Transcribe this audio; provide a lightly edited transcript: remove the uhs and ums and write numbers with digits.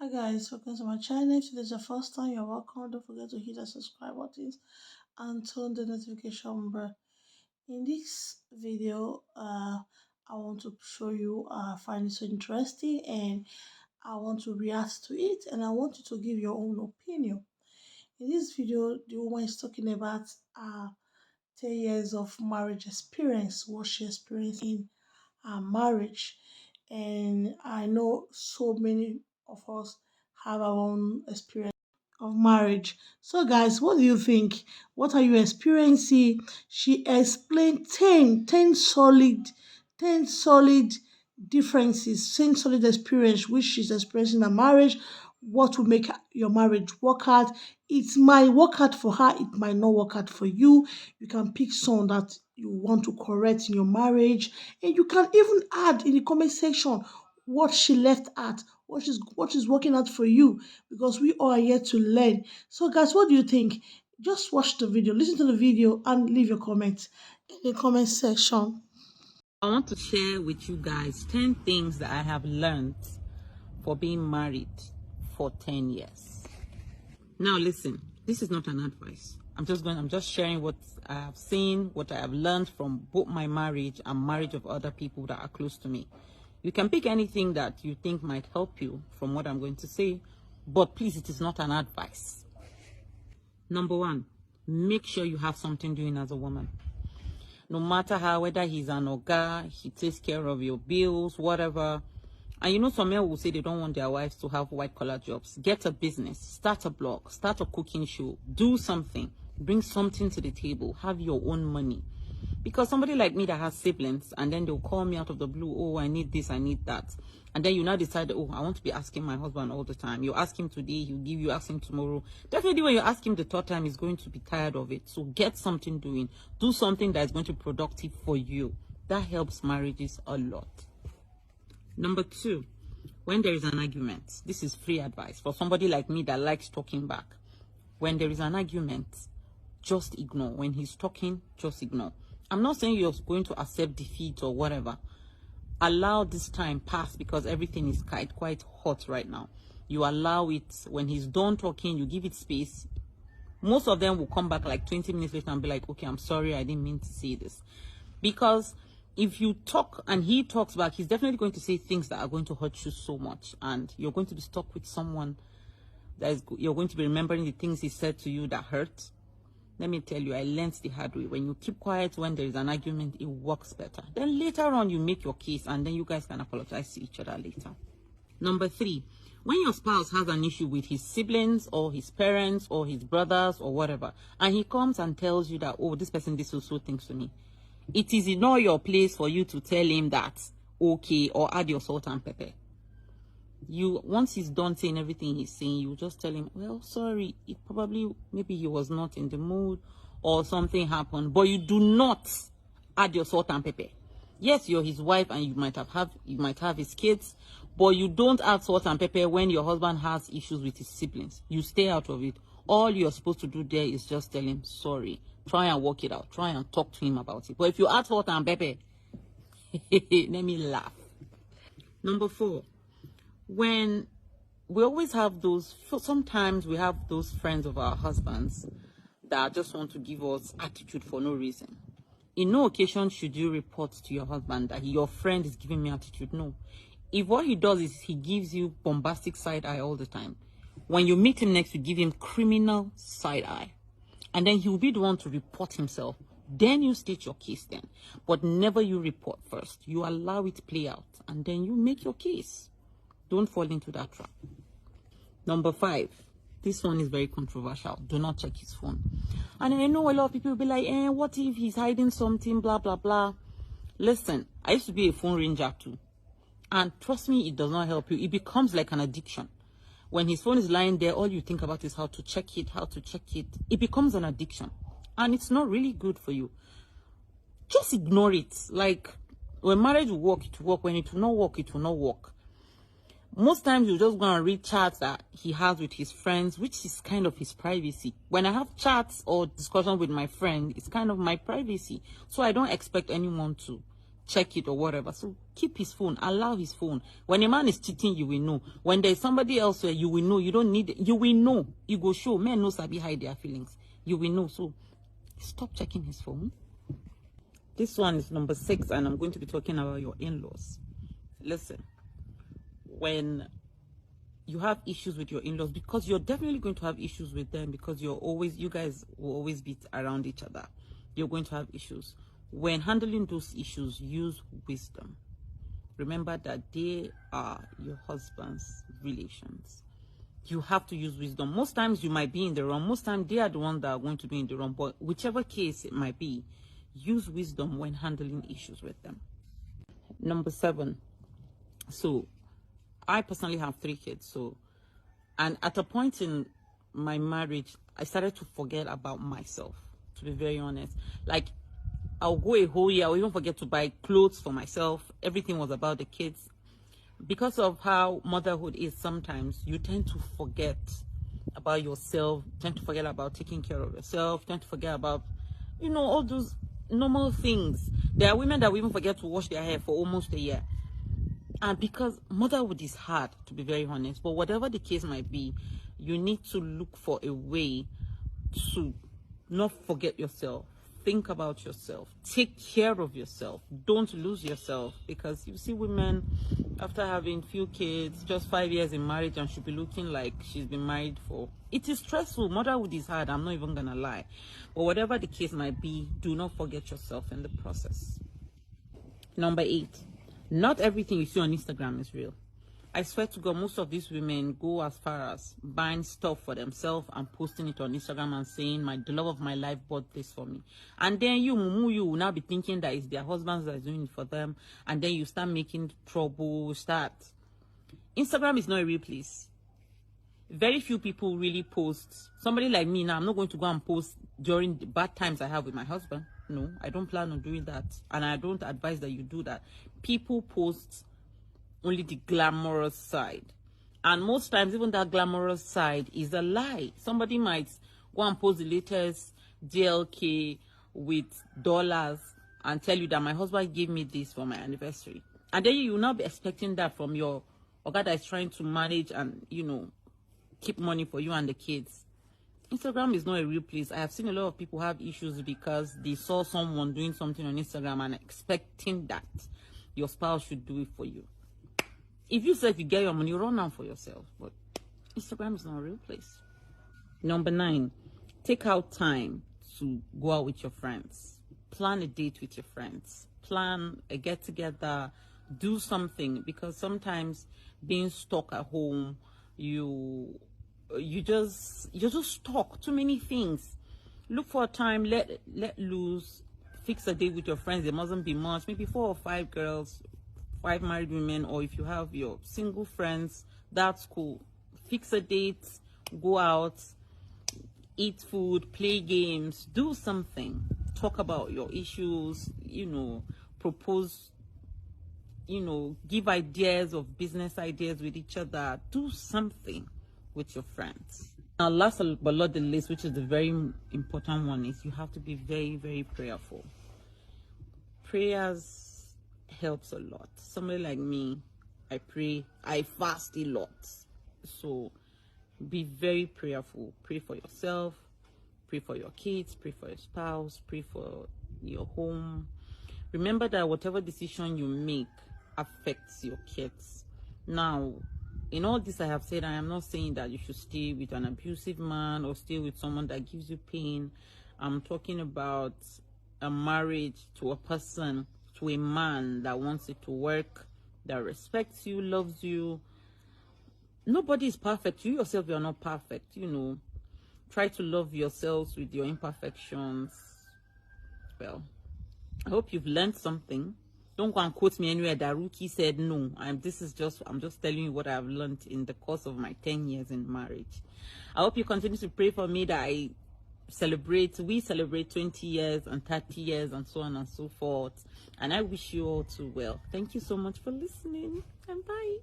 Hi guys, welcome to my channel. If this is your first time, you're welcome. Don't forget to hit the subscribe button and turn the notification bell. In this video, I want to show you find it so interesting, and I want to react to it, and I want you to give your own opinion. In this video, the woman is talking about 10 years of marriage experience, what she experienced in marriage. And I know so many of us have our own experience of marriage. So, guys, what do you think? What are you experiencing? She explained 10 solid differences, 10 solid experience which she's experiencing in marriage. What will make your marriage work out? It might work out for her, it might not work out for you. You can pick some that you want to correct in your marriage, and you can even add in the comment section what she left at, what is working out for you, because we all are here to learn. So, guys, what do you think? Just watch the video, listen to the video, and leave your comments in the comment section. I want to share with you guys 10 things that I have learned for being married for 10 years. Now listen, this is not an advice. I'm just sharing what I have seen, what I have learned from both my marriage and marriage of other people that are close to me. You can pick anything that you think might help you from what I'm going to say, but please, it is not an advice. Number one, make sure you have something doing as a woman. No matter how, whether he's an oga, he takes care of your bills, whatever. And you know, some men will say they don't want their wives to have white-collar jobs. Get a business, start a blog, start a cooking show, do something, bring something to the table, have your own money. Because somebody like me that has siblings, and then they'll call me out of the blue, oh, I need this, I need that. And then you now decide, oh, I want to be asking my husband all the time. You ask him today, he'll give you, ask him tomorrow. Definitely when you ask him the third time, he's going to be tired of it. So get something doing. Do something that is going to be productive for you. That helps marriages a lot. Number two, when there is an argument, this is free advice for somebody like me that likes talking back. When there is an argument, just ignore. When he's talking, just ignore. I'm not saying you're going to accept defeat or whatever. Allow this time pass, because everything is quite hot right now. You allow it. When he's done talking, you give it space. Most of them will come back like 20 minutes later and be like, okay, I'm sorry, I didn't mean to say this. Because if you talk and he talks back, he's definitely going to say things that are going to hurt you so much, and you're going to be stuck with someone you're going to be remembering the things he said to you that hurt. Let me tell you, I learned the hard way. When you keep quiet when there is an argument, it works better. Then later on, you make your case, and then you guys can apologize to each other later. Number three, when your spouse has an issue with his siblings or his parents or his brothers or whatever, and he comes and tells you that, oh, this person did so things to me, it is not your place for you to tell him that, okay, or add your salt and pepper. Once he's done saying everything he's saying, you just tell him, well, sorry, maybe he was not in the mood or something happened, but you do not add your salt and pepper. Yes, you're his wife and you might have his kids, but you don't add salt and pepper when your husband has issues with his siblings. You stay out of it. All you're supposed to do there is just tell him sorry. Try and work it out. Try and talk to him about it. But if you add salt and pepper, let me laugh. Number four, when we always have sometimes we have those friends of our husbands that just want to give us attitude for no reason. In no occasion should you report to your husband that your friend is giving me attitude. No. If what he does is he gives you bombastic side eye all the time, when you meet him next, you give him criminal side eye. And then he'll be the one to report himself. Then you state your case then. But never you report first. You allow it play out. And then you make your case. Don't fall into that trap. Number five. This one is very controversial. Do not check his phone. And I know a lot of people will be like, what if he's hiding something, blah, blah, blah. Listen, I used to be a phone ranger too. And trust me, it does not help you. It becomes like an addiction. When his phone is lying there, all you think about is how to check it, how to check it. It becomes an addiction. And it's not really good for you. Just ignore it. Like, when marriage will work, it will work. When it will not work, it will not work. Most times you just go and read chats that he has with his friends, which is kind of his privacy. When I have chats or discussion with my friend, it's kind of my privacy. So I don't expect anyone to check it or whatever. So keep his phone, allow his phone. When a man is cheating, you will know. When there's somebody else where you will know. You don't need it. You will know. You go show. Men know sabi hide their feelings. You will know. So stop checking his phone. This one is number 6, and I'm going to be talking about your in-laws. Listen, when you have issues with your in-laws, because you're definitely going to have issues with them, because you guys will always be around each other. You're going to have issues. When handling those issues, use wisdom. Remember that they are your husband's relations. You have to use wisdom. Most times you might be in the wrong. Most times they are the ones that are going to be in the wrong. But whichever case it might be, use wisdom when handling issues with them. Number 7. So I personally have 3 kids. And at a point in my marriage, I started to forget about myself, to be very honest. Like, I'll go a whole year, I'll even forget to buy clothes for myself. Everything was about the kids. Because of how motherhood is, sometimes you tend to forget about yourself, tend to forget about taking care of yourself, tend to forget about, all those normal things. There are women that will even forget to wash their hair for almost a year. And because motherhood is hard, to be very honest, but whatever the case might be, you need to look for a way to not forget yourself. Think about yourself. Take care of yourself. Don't lose yourself. Because you see women, after having few kids, just 5 years in marriage, and she'll be looking like she's been married for... It is stressful. Motherhood is hard. I'm not even going to lie. But whatever the case might be, do not forget yourself in the process. Number 8. Not everything you see on Instagram is real. I swear to God, most of these women go as far as buying stuff for themselves and posting it on Instagram and saying, the love of my life bought this for me. And then you will now be thinking that it's their husbands that are doing it for them. And then you start making trouble, Instagram is not a real place. Very few people really post. Somebody like me now, I'm not going to go and post during the bad times I have with my husband. No, I don't plan on doing that. And I don't advise that you do that. People post only the glamorous side. And most times, even that glamorous side is a lie. Somebody might go and post the latest DLK with dollars and tell you that my husband gave me this for my anniversary. And then you will not be expecting that from your guy that is trying to manage and, keep money for you and the kids. Instagram is not a real place. I have seen a lot of people have issues because they saw someone doing something on Instagram and expecting that your spouse should do it for you. If you say if you get your money, run down for yourself. But Instagram is not a real place. Number 9, take out time to go out with your friends. Plan a date with your friends. Plan a get-together. Do something, because sometimes being stuck at home, you're just stuck. Too many things. Look for a time. Let loose. Fix a date with your friends. There mustn't be much. Maybe 4 or 5 girls, 5 married women, or if you have your single friends, that's cool. Fix a date, go out, eat food, play games, do something. Talk about your issues, propose, give ideas of business ideas with each other. Do something with your friends. Now, last but not the least, which is the very important one, is you have to be very, very prayerful. Prayers helps a lot. Somebody like me, I pray, I fast a lot. So be very prayerful. Pray for yourself, pray for your kids, pray for your spouse, pray for your home. Remember that whatever decision you make affects your kids. Now, in all this I have said, I am not saying that you should stay with an abusive man or stay with someone that gives you pain. I'm talking about a marriage to a person, to a man that wants it to work, that respects you, loves you. Nobody is perfect. You yourself, you are not perfect. Try to love yourselves with your imperfections. Well, I hope you've learned something. Don't go and quote me anywhere that Ruki said no. I'm just telling you what I've learned in the course of my 10 years in marriage. I hope you continue to pray for me that we celebrate 20 years and 30 years and so on and so forth. And I wish you all too well. Thank you so much for listening, and bye.